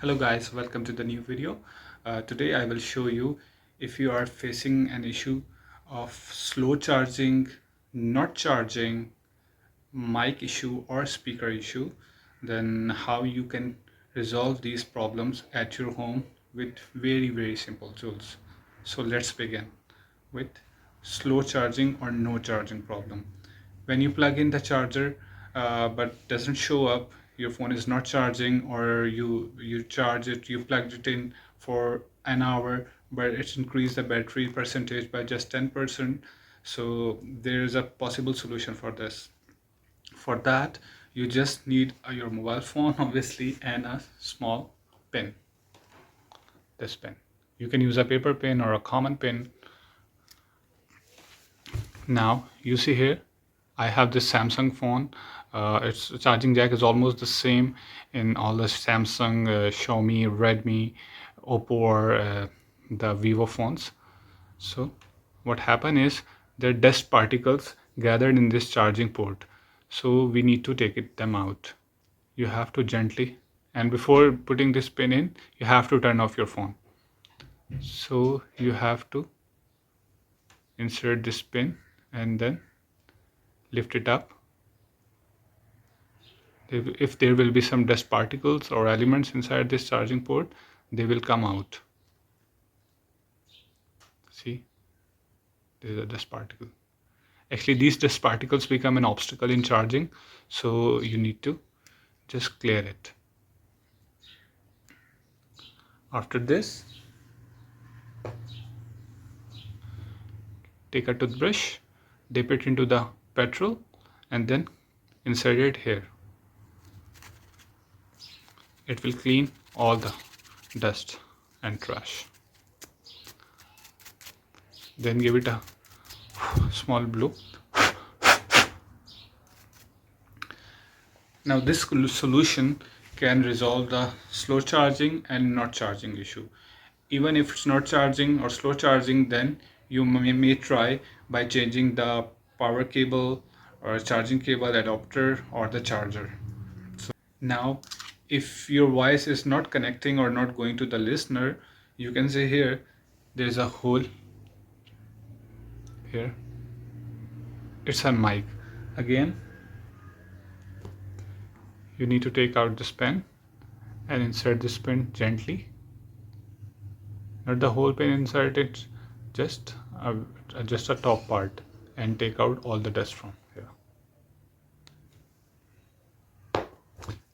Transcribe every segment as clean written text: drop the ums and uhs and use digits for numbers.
Hello guys, welcome to the new video. Today I will show you if you are facing an issue of slow charging, not charging, mic issue or speaker issue, then how you can resolve these problems at your home with very simple tools. So let's begin with slow charging or no charging problem. When you plug in the charger but doesn't show up, your phone is not charging, or you charge it, you plugged it in for an hour but it's increased the battery percentage by just 10%. So there is a possible solution for this. For that, you just need your mobile phone obviously and a small pen. This pen, you can use a paper pen or a common pen. Now you see here I have this Samsung phone. Its charging jack is almost the same in all the Samsung, Xiaomi, Redmi, Oppo, or the Vivo phones. So what happened is there are dust particles gathered in this charging port. So we need to take them out. You have to gently, and before putting this pin in, you have to turn off your phone. So you have to insert this pin and then lift it up. If there will be some dust particles or elements inside this charging port, they will come out. See, there's a dust particle. Actually, these dust particles become an obstacle in charging, so you need to just clear it. After this, take a toothbrush, dip it into the petrol, and then insert it here. It will clean all the dust and trash. Then give it a small blow. Now this solution can resolve the slow charging and not charging issue. Even if it's not charging or slow charging, then you may try by changing the power cable or charging cable adapter or the charger. So now if your voice is not connecting or not going to the listener, you can see here there's a hole here. It's a mic. Again, you need to take out this pen and insert this pen gently. Not the whole pen, insert it, just a top part, and take out all the dust from here.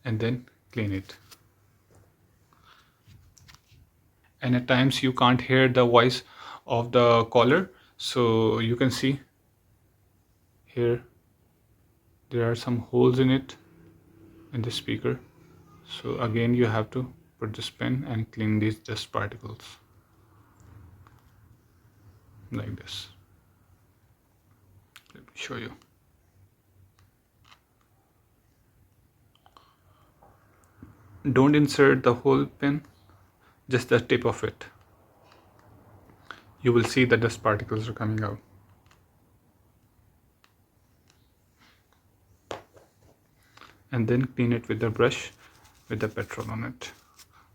And then clean it. And at times you can't hear the voice of the caller, so you can see here there are some holes in it, in the speaker. So again you have to put this pen and clean these dust particles like this. Let me show you. Don't insert the whole pen, just the tip of it. You will see the dust particles are coming out. And then clean it with the brush with the petrol on it.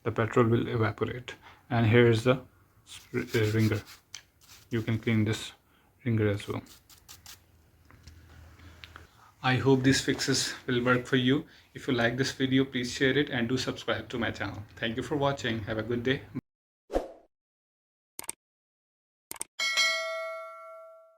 The petrol will evaporate. And here is the ringer. You can clean this ringer as well. I hope these fixes will work for you. If you like this video, please share it and do subscribe to my channel. Thank you for watching. Have a good day.